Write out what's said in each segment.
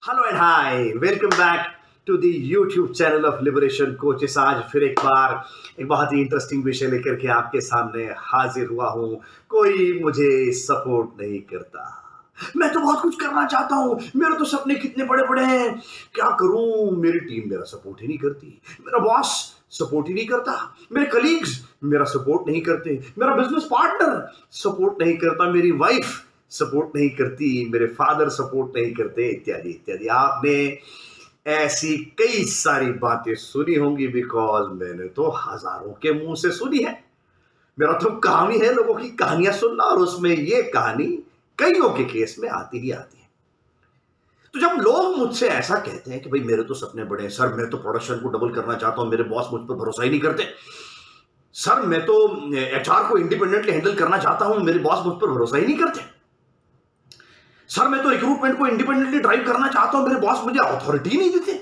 Hello and hi, welcome back to the YouTube channel of Liberation Coaches. आज फिर एक बार एक बहुत ही इंटरेस्टिंग विषय लेकर के आपके सामने हाजिर हुआ हूं। कोई मुझे सपोर्ट नहीं करता। मैं तो बहुत कुछ करना चाहता हूं, मेरे तो सपने कितने बड़े बड़े हैं, क्या करूं? मेरी टीम मेरा सपोर्ट ही नहीं करती, मेरा बॉस सपोर्ट ही नहीं करता, मेरे कलीग्स मेरा सपोर्ट नहीं करते, मेरा बिजनेस पार्टनर सपोर्ट नहीं करता, मेरी वाइफ सपोर्ट नहीं करती, मेरे फादर सपोर्ट नहीं करते, इत्यादि इत्यादि। आपने ऐसी कई सारी बातें सुनी होंगी, बिकॉज मैंने तो हजारों के मुंह से सुनी है। मेरा तो काम ही है लोगों की कहानियां सुनना, और उसमें ये कहानी कईयों के केस में आती ही आती है। तो जब लोग मुझसे ऐसा कहते हैं कि भाई मेरे तो सपने बड़े हैं सर, मैं तो प्रोडक्शन को डबल करना चाहता हूं, मेरे बॉस मुझ पर भरोसा ही नहीं करते सर, मैं तो एचआर को इंडिपेंडेंटली हैंडल करना चाहता हूं, मेरे बॉस मुझ पर भरोसा ही नहीं करते सर, मैं तो रिक्रूटमेंट को इंडिपेंडेंटली ड्राइव करना चाहता हूं, मेरे बॉस मुझे अथॉरिटी नहीं देते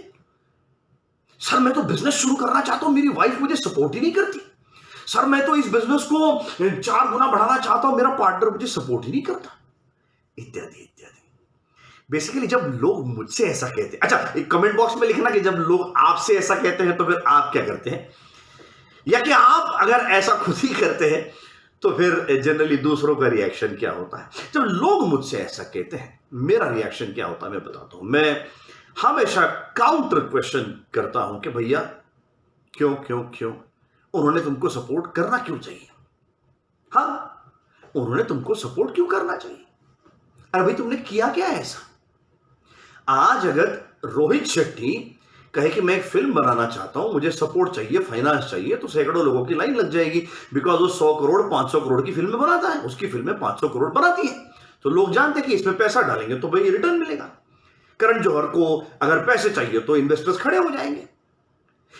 सर, मैं तो बिजनेस शुरू करना चाहता हूं, मेरी वाइफ मुझे सपोर्ट ही नहीं करती सर, मैं तो इस बिजनेस को 4 गुना बढ़ाना चाहता हूं, मेरा पार्टनर मुझे सपोर्ट ही नहीं करता, इत्यादि इत्यादि। बेसिकली जब लोग मुझसे ऐसा कहते हैं, अच्छा एक कमेंट बॉक्स में लिखना कि जब लोग आपसे ऐसा कहते हैं तो फिर आप क्या करते हैं, या कि आप अगर ऐसा खुद ही करते हैं तो फिर जनरली दूसरों का रिएक्शन क्या होता है। जब लोग मुझसे ऐसा कहते हैं मेरा रिएक्शन क्या होता है मैं बताता हूं। मैं हमेशा काउंटर क्वेश्चन करता हूं कि भैया क्यों क्यों क्यों उन्होंने तुमको सपोर्ट करना क्यों चाहिए? हाँ, उन्होंने तुमको सपोर्ट क्यों करना चाहिए? अरे भाई तुमने किया क्या ऐसा? आज अगर रोहित शेट्टी कहे कि मैं एक फिल्म बनाना चाहता हूं, मुझे सपोर्ट चाहिए, फाइनेंस चाहिए, तो सैकड़ों लोगों की लाइन लग जाएगी, बिकॉज वो 100 करोड़ 500 करोड़ की फिल्में बनाता है, उसकी फिल्में 500 करोड़ बनाती है, तो लोग जानते हैं कि इसमें पैसा डालेंगे तो भाई रिटर्न मिलेगा। करण जौहर को अगर पैसे चाहिए तो इन्वेस्टर्स खड़े हो जाएंगे,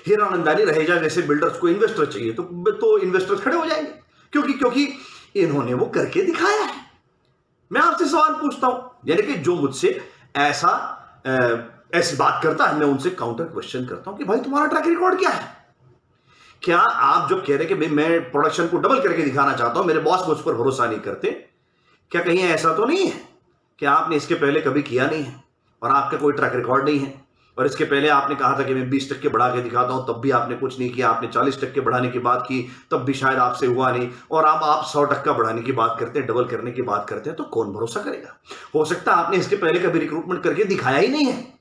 हीरानंदानी रहेजा जैसे बिल्डर्स को इन्वेस्टर चाहिए तो इन्वेस्टर्स खड़े हो जाएंगे, क्योंकि क्योंकि इन्होंने वो करके दिखाया है। मैं आपसे सवाल पूछता हूं, यानी कि जो मुझसे ऐसी बात करता है, मैं उनसे काउंटर क्वेश्चन करता हूं कि भाई तुम्हारा ट्रैक रिकॉर्ड क्या है? क्या आप जो कह रहे कि भाई मैं प्रोडक्शन को डबल करके दिखाना चाहता हूं, मेरे बॉस मुझ पर भरोसा नहीं करते, क्या कहीं ऐसा तो नहीं है कि आपने इसके पहले कभी किया नहीं है और आपका कोई ट्रैक रिकॉर्ड नहीं है, और इसके पहले आपने कहा था कि मैं 20% बढ़ा के दिखाता हूं, तब भी आपने कुछ नहीं किया, आपने 40% बढ़ाने की बात की, तब भी शायद आपसे हुआ नहीं, और अब आप 100% बढ़ाने की बात करते हैं, डबल करने की बात करते हैं, तो कौन भरोसा करेगा? हो सकता है आपने इसके पहले कभी रिक्रूटमेंट करके दिखाया ही नहीं है,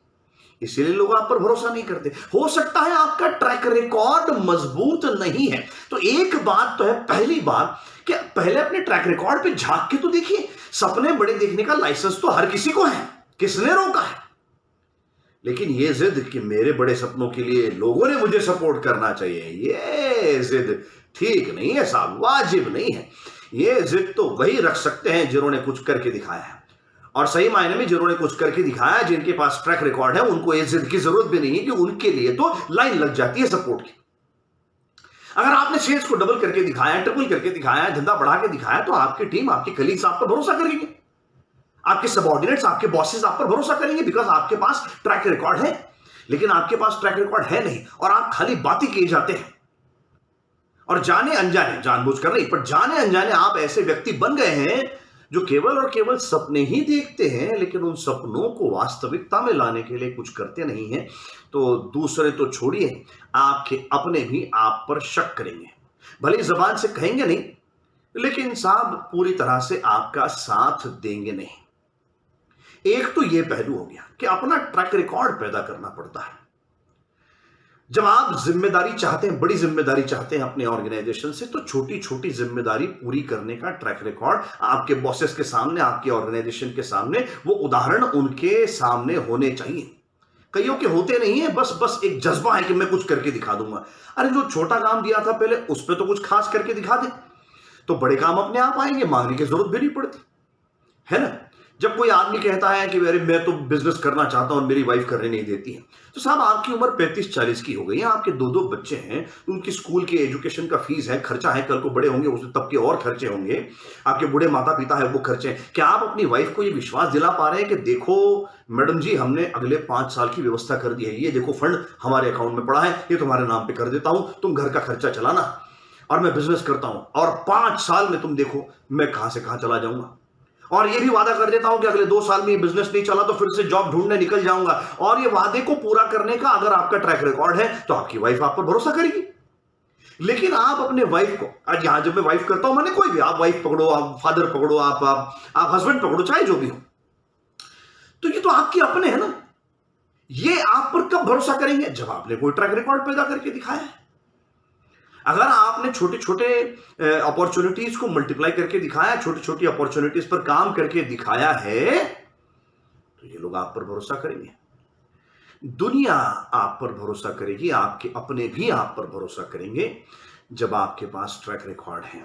इसीलिए लोग आप पर भरोसा नहीं करते। हो सकता है आपका ट्रैक रिकॉर्ड मजबूत नहीं है। तो एक बात तो है, पहली बात कि पहले अपने ट्रैक रिकॉर्ड पे झांक के तो देखिए। सपने बड़े देखने का लाइसेंस तो हर किसी को है, किसने रोका है? लेकिन ये जिद कि मेरे बड़े सपनों के लिए लोगों ने मुझे सपोर्ट करना चाहिए, ये जिद ठीक नहीं है साहब, वाजिब नहीं है। ये जिद तो वही रख सकते हैं जिन्होंने कुछ करके दिखाया है, और सही मायने में जिन्होंने कुछ करके दिखाया, जिनके पास ट्रैक रिकॉर्ड है, उनको ये जिद की जरूरत भी नहीं है, कि उनके लिए तो लाइन लग जाती है सपोर्ट की। अगर आपने सेल्स को डबल करके दिखाया, ट्रिपल करके दिखाया, धंधा बढ़ा के दिखाया, तो आपकी टीम, आपके कलीग्स आप पर भरोसा करेंगे, आपके सबऑर्डिनेट्स, आपके बॉसेस आप पर भरोसा करेंगे, बिकॉज आपके पास ट्रैक रिकॉर्ड है। लेकिन आपके पास ट्रैक रिकॉर्ड है नहीं, और आप खाली बातें किए जाते हैं, और जाने अनजाने, जानबूझकर नहीं पर जाने अनजाने आप ऐसे व्यक्ति बन गए हैं जो केवल और केवल सपने ही देखते हैं, लेकिन उन सपनों को वास्तविकता में लाने के लिए कुछ करते नहीं हैं। तो दूसरे तो छोड़िए, आपके अपने भी आप पर शक करेंगे, भले जबान से कहेंगे नहीं, लेकिन साहब पूरी तरह से आपका साथ देंगे नहीं। एक तो यह पहलू हो गया कि अपना ट्रैक रिकॉर्ड पैदा करना पड़ता है। जब आप जिम्मेदारी चाहते हैं, बड़ी जिम्मेदारी चाहते हैं अपने ऑर्गेनाइजेशन से, तो छोटी छोटी जिम्मेदारी पूरी करने का ट्रैक रिकॉर्ड आपके बॉसेस के सामने, आपके ऑर्गेनाइजेशन के सामने, वो उदाहरण उनके सामने होने चाहिए। कईयों के होते नहीं है, बस एक जज्बा है कि मैं कुछ करके दिखा दूंगा। अरे जो छोटा काम दिया था पहले, उस पर तो कुछ खास करके दिखा दे, तो बड़े काम अपने आप आएंगे, मांगने की जरूरत भी नहीं पड़ती, है ना। जब कोई आदमी कहता है कि अरे मैं तो बिजनेस करना चाहता हूं और मेरी वाइफ करने नहीं देती है, तो साहब आपकी उम्र 35-40 की हो गई है, आपके 2-2 बच्चे हैं, उनकी स्कूल के एजुकेशन का फीस है, खर्चा है, कल को बड़े होंगे उसमें तब के और खर्चे होंगे, आपके बूढ़े माता पिता है वो खर्चे हैं। क्या आप अपनी वाइफ को ये विश्वास दिला पा रहे हैं कि देखो मैडम जी, हमने अगले 5 साल की व्यवस्था कर दी है, ये देखो फंड हमारे अकाउंट में पड़ा है, ये तुम्हारे नाम पे कर देता हूं, तुम घर का खर्चा चलाना, और मैं बिजनेस करता हूं, और 5 साल में तुम देखो मैं कहां से कहां चला जाऊंगा। और ये भी वादा कर देता हूं कि अगले 2 साल में ये बिजनेस नहीं चला तो फिर से जॉब ढूंढने निकल जाऊंगा, और ये वादे को पूरा करने का अगर आपका ट्रैक रिकॉर्ड है तो आपकी वाइफ आप पर भरोसा करेगी। लेकिन आप अपने वाइफ को, आज यहां जब मैं वाइफ करता हूं, मैंने कोई भी, आप वाइफ पकड़ो, आप फादर पकड़ो, आप हस्बैंड पकड़ो, चाहे जो भी हो, तो ये तो आपके अपने हैं ना। ये आप पर कब भरोसा करेंगे? जब आपने कोई ट्रैक रिकॉर्ड पैदा करके दिखाया है। अगर आपने छोटे छोटे अपॉर्चुनिटीज को मल्टीप्लाई करके दिखाया, छोटी छोटी अपॉर्चुनिटीज पर काम करके दिखाया है, तो ये लोग आप पर भरोसा करेंगे। दुनिया आप पर भरोसा करेगी, आपके अपने भी आप पर भरोसा करेंगे जब आपके पास ट्रैक रिकॉर्ड है।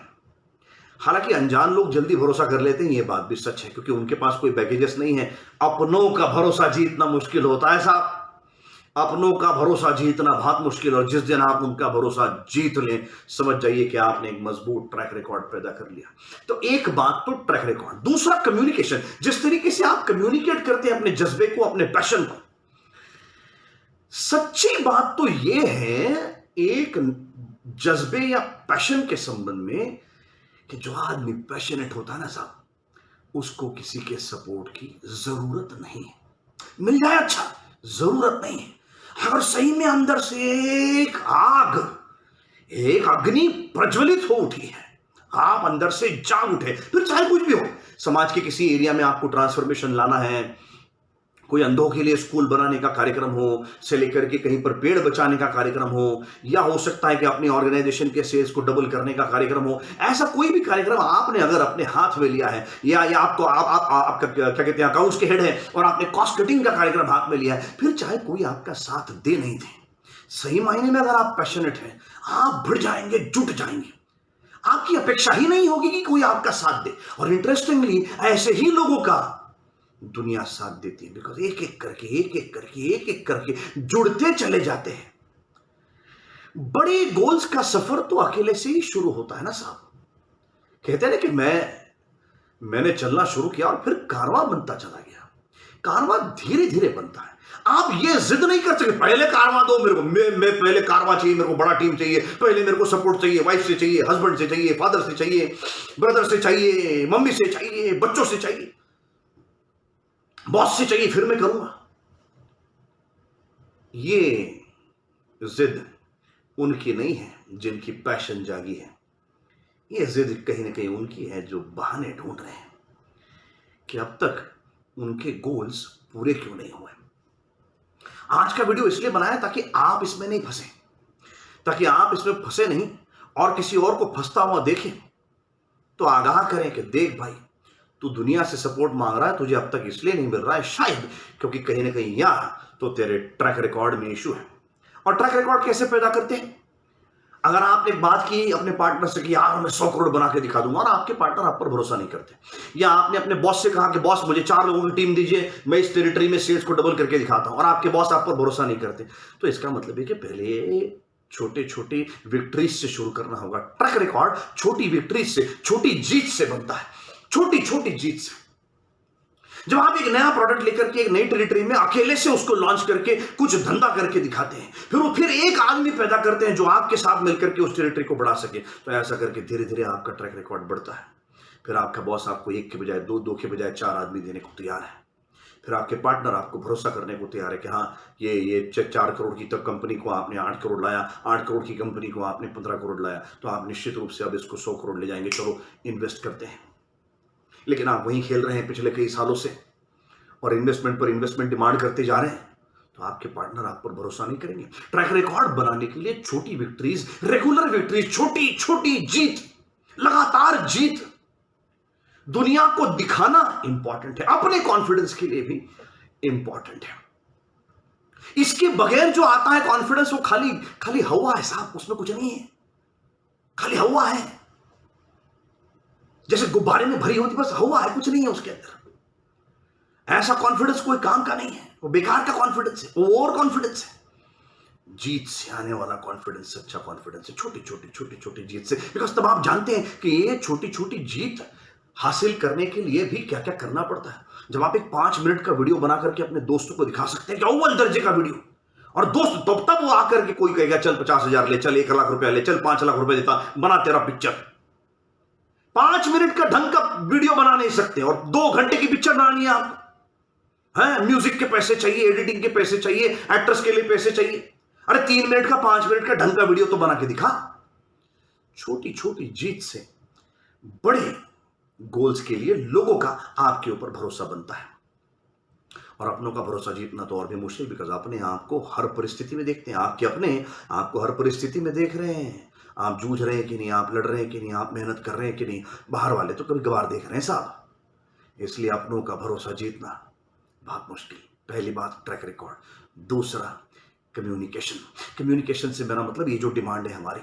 हालांकि अनजान लोग जल्दी भरोसा कर लेते हैं, ये बात भी सच है, क्योंकि उनके पास कोई बैगेजेस नहीं है। अपनों का भरोसा जीतना मुश्किल होता है साहब, अपनों का भरोसा जीतना बहुत मुश्किल। और जिस दिन आप उनका भरोसा जीत लें, समझ जाइए कि आपने एक मजबूत ट्रैक रिकॉर्ड पैदा कर लिया। तो एक बात तो ट्रैक रिकॉर्ड, दूसरा कम्युनिकेशन, जिस तरीके से आप कम्युनिकेट करते हैं अपने जज्बे को, अपने पैशन को। सच्ची बात तो यह है एक जज्बे या पैशन के संबंध में, कि जो आदमी पैशनेट होता है ना साहब, उसको किसी के सपोर्ट की जरूरत नहीं है। मिल जाए अच्छा, जरूरत नहीं है। अगर सही में अंदर से एक आग, एक अग्नि प्रज्वलित हो उठी है, आप अंदर से जाग उठे, फिर चाहे कुछ भी हो, समाज के किसी एरिया में आपको ट्रांसफॉर्मेशन लाना है, कोई अंधों के लिए स्कूल बनाने का कार्यक्रम हो, से लेकर के कहीं पर पेड़ बचाने का कार्यक्रम हो, या हो सकता है कि अपनी ऑर्गेनाइजेशन के सेल्स को डबल करने का कार्यक्रम हो, ऐसा कोई भी कार्यक्रम आपने अगर अपने हाथ में लिया है, या आपको आपका क्या कहते हैं अकाउंट्स के हेड है और आपने कॉस्ट कटिंग का कार्यक्रम हाथ में लिया है, फिर चाहे कोई आपका साथ दे नहीं दे, सही मायने में अगर आप पैशनेट हैं, आप भिड़ जाएंगे, जुट जाएंगे। आपकी अपेक्षा ही नहीं होगी कि कोई आपका साथ दे। और इंटरेस्टिंगली ऐसे ही लोगों का दुनिया साथ देती है, बिकॉज एक एक करके जुड़ते चले जाते हैं। बड़े गोल्स का सफर तो अकेले से ही शुरू होता है ना साहब। कहते हैं ना कि मैंने चलना शुरू किया और फिर कारवां बनता चला गया। कारवां धीरे धीरे बनता है। आप ये जिद नहीं कर सकते पहले कारवां दो मेरे को, मैं पहले कारवां चाहिए, मेरे को बड़ा टीम चाहिए, पहले मेरे को सपोर्ट चाहिए, वाइफ से चाहिए, हस्बैंड से चाहिए, फादर से चाहिए, ब्रदर से चाहिए, मम्मी से चाहिए, बच्चों से चाहिए, बॉस से चाहिए, फिर मैं करूंगा। ये जिद उनकी नहीं है जिनकी पैशन जागी है। ये जिद कहीं ना कहीं उनकी है जो बहाने ढूंढ रहे हैं कि अब तक उनके गोल्स पूरे क्यों नहीं हुए। आज का वीडियो इसलिए बनाया ताकि आप इसमें नहीं फंसे, ताकि आप इसमें फंसे नहीं और किसी और को फंसता हुआ देखें तो आगाह करें कि देख भाई, तू दुनिया से सपोर्ट मांग रहा है, तुझे अब तक इसलिए नहीं मिल रहा है शायद क्योंकि कहीं ना कहीं यहां तो तेरे ट्रैक रिकॉर्ड में इशू है। और ट्रैक रिकॉर्ड कैसे पैदा करते हैं? अगर आपने एक बात की अपने पार्टनर से कि यार मैं 100 करोड़ बना के दिखा दूंगा, और आपके पार्टनर आप पर भरोसा नहीं करते, या आपने अपने बॉस से कहा कि बॉस मुझे 4 लोगों की टीम दीजिए, मैं इस टेरिटरी में सेल्स को डबल करके दिखाता हूं, और आपके बॉस आप पर भरोसा नहीं करते, तो इसका मतलब है कि पहले छोटे छोटे विक्ट्रीज से शुरू करना होगा। ट्रैक रिकॉर्ड छोटी विक्ट्रीज से, छोटी जीत से बनता है, छोटी छोटी जीत से। जब आप एक नया प्रोडक्ट लेकर के एक नई टेरिटरी में अकेले से उसको लॉन्च करके कुछ धंधा करके दिखाते हैं, फिर एक आदमी पैदा करते हैं जो आपके साथ मिलकर के उस टेरिटरी को बढ़ा सके, तो ऐसा करके धीरे धीरे आपका ट्रैक रिकॉर्ड बढ़ता है। फिर आपका बॉस आपको 1 के बजाय 2, 2 के बजाय 4 आदमी देने को तैयार है। फिर आपके पार्टनर आपको भरोसा करने को तैयार है कि हाँ ये 4 करोड़ की तब कंपनी को आपने 8 करोड़ लाया, 8 करोड़ की कंपनी को आपने 15 करोड़ लाया, तो आप निश्चित रूप से अब इसको 100 करोड़ ले जाएंगे, चलो इन्वेस्ट करते हैं। लेकिन आप वहीं खेल रहे हैं पिछले कई सालों से और इन्वेस्टमेंट पर इन्वेस्टमेंट डिमांड करते जा रहे हैं, तो आपके पार्टनर आप पर भरोसा नहीं करेंगे। ट्रैक रिकॉर्ड बनाने के लिए छोटी विक्ट्रीज, रेगुलर विक्ट्रीज, छोटी छोटी जीत, लगातार जीत, दुनिया को दिखाना इंपॉर्टेंट है, अपने कॉन्फिडेंस के लिए भी इंपॉर्टेंट है। इसके बगैर जो आता है कॉन्फिडेंस, वो खाली हवा है साहब, उसमें कुछ नहीं है, खाली हवा है, जैसे गुब्बारे में भरी होती बस हवा है, कुछ नहीं है उसके अंदर। ऐसा कॉन्फिडेंस कोई काम का नहीं है, वो बेकार का कॉन्फिडेंस है, वो ओवर कॉन्फिडेंस है। जीत से आने वाला कॉन्फिडेंस अच्छा कॉन्फिडेंस है, छोटी छोटी जीत से। बिकॉज तब आप जानते हैं कि ये छोटी छोटी जीत हासिल करने के लिए भी क्या क्या करना पड़ता है। जब आप एक 5 मिनट का वीडियो बना करके अपने दोस्तों को दिखा सकते हैं कि अव्वल दर्जे का वीडियो, और दोस्त तब वो आकर के कोई कहेगा चल 50,000 ले, चल 1 लाख रुपया ले, चल 5 लाख रुपया देता, बना तेरा पिक्चर। 5 मिनट का ढंग का वीडियो बना नहीं सकते और 2 घंटे की पिक्चर बनानी है आपको। है म्यूजिक के पैसे चाहिए, एडिटिंग के पैसे चाहिए, एक्टर्स के लिए पैसे चाहिए। अरे 3 मिनट का 5 मिनट का ढंग का वीडियो तो बना के दिखा। छोटी छोटी जीत से बड़े गोल्स के लिए लोगों का आपके ऊपर भरोसा बनता है। और अपनों का भरोसा जीतना तो और भी मुश्किल, बिकॉज अपने आप को हर परिस्थिति में देखते हैं। आपके अपने आपको हर परिस्थिति में देख रहे हैं। आप जूझ रहे हैं कि नहीं, आप लड़ रहे हैं कि नहीं, आप मेहनत कर रहे हैं कि नहीं। बाहर वाले तो कभी कभार देख रहे हैं साहब। इसलिए अपनों का भरोसा जीतना बहुत मुश्किल। पहली बात ट्रैक रिकॉर्ड। दूसरा कम्युनिकेशन। कम्युनिकेशन से मेरा मतलब ये जो डिमांड है हमारी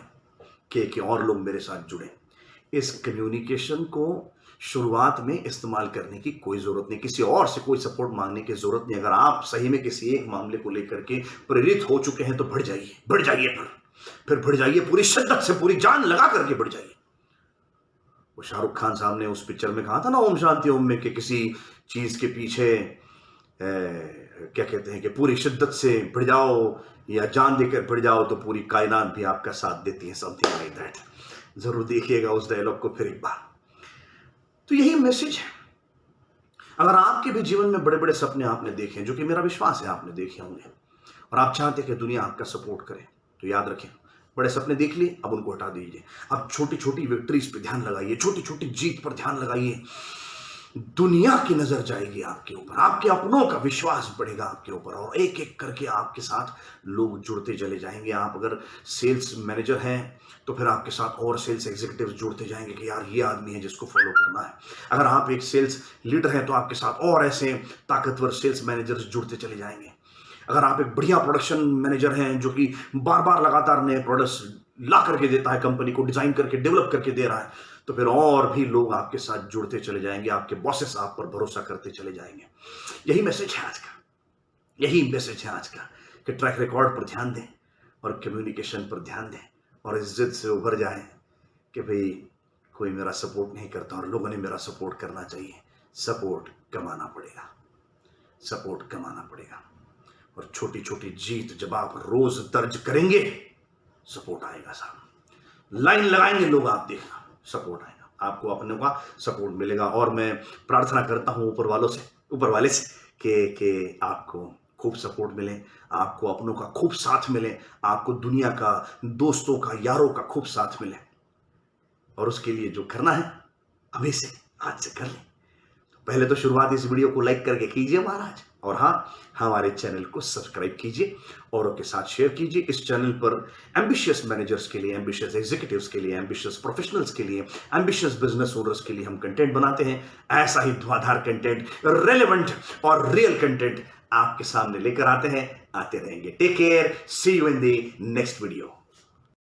कि और लोग मेरे साथ जुड़े, इस कम्युनिकेशन को शुरुआत में इस्तेमाल करने की कोई जरूरत नहीं, किसी और से कोई सपोर्ट मांगने की जरूरत नहीं। अगर आप सही में किसी एक मामले को लेकर के प्रेरित हो चुके हैं तो बढ़ जाइए, बढ़ जाइए, फिर बढ़ जाइए, पूरी शिद्दत से, पूरी जान लगा करके बढ़ जाइए। वो शाहरुख खान साहब ने उस पिक्चर में कहा था ना, ओम शांति ओम में, कि किसी चीज के पीछे क्या कहते हैं कि पूरी शिद्दत से बढ़ जाओ या जान देकर बढ़ जाओ तो पूरी कायनात भी आपका साथ देती है, समथिंग लाइक दैट। जरूर देखिएगा उस डायलॉग को फिर एक बार। तो यही मैसेज है। अगर आपके भी जीवन में बड़े बड़े सपने आपने देखे, जो कि मेरा विश्वास है आपने देखे होंगे, और आप चाहते कि दुनिया आपका सपोर्ट करे, तो याद रखें, बड़े सपने देख लिए, अब उनको हटा दीजिए। अब छोटी छोटी विक्ट्रीज पे ध्यान लगाइए, छोटी छोटी जीत पर ध्यान लगाइए। दुनिया की नजर जाएगी आपके ऊपर, आपके अपनों का विश्वास बढ़ेगा आपके ऊपर, और एक एक करके आपके साथ लोग जुड़ते चले जाएंगे। आप अगर सेल्स मैनेजर हैं तो फिर आपके साथ और सेल्स एग्जीक्यूटिव्स जुड़ते जाएंगे कि यार ये आदमी है जिसको फॉलो करना है। अगर आप एक सेल्स लीडर हैं तो आपके साथ और ऐसे ताकतवर सेल्स मैनेजर्स जुड़ते चले जाएंगे। अगर आप एक बढ़िया प्रोडक्शन मैनेजर हैं जो कि बार बार लगातार नए प्रोडक्ट्स ला करके देता है, कंपनी को डिजाइन करके डेवलप करके दे रहा है, तो फिर और भी लोग आपके साथ जुड़ते चले जाएंगे। आपके बॉसेस आप पर भरोसा करते चले जाएंगे। यही मैसेज है आज का, यही मैसेज है आज का, कि ट्रैक रिकॉर्ड पर ध्यान दें और कम्युनिकेशन पर ध्यान दें और इस जिद से उभर जाएं कि भाई कोई मेरा सपोर्ट नहीं करता और लोगों ने मेरा सपोर्ट करना चाहिए। सपोर्ट कमाना पड़ेगा, सपोर्ट कमाना पड़ेगा। और छोटी छोटी जीत जब आप रोज दर्ज करेंगे, सपोर्ट आएगा साहब। लाइन लगाएंगे लोग, आप देखना सपोर्ट आएगा, आपको अपने का सपोर्ट मिलेगा। और मैं प्रार्थना करता हूं ऊपर वाले से कि आपको खूब सपोर्ट मिले, आपको अपनों का खूब साथ मिले, आपको दुनिया का, दोस्तों का, यारों का खूब साथ मिले। और उसके लिए जो करना है अभी से, आज से कर लें। पहले तो शुरुआत इस वीडियो को लाइक करके कीजिए महाराज, और हाँ, हमारे चैनल को सब्सक्राइब कीजिए, औरों के साथ शेयर कीजिए। इस चैनल पर एम्बिशियस मैनेजर्स के लिए, एम्बिशियस एग्जीक्यूटिव्स के लिए, एम्बिशियस प्रोफेशनल्स के लिए, एम्बिशियस बिजनेस ओनर्स के लिए हम कंटेंट बनाते हैं। ऐसा ही धुआंधार कंटेंट, रेलेवेंट और रियल कंटेंट आपके सामने लेकर आते रहेंगे। Take care, see you in the next video.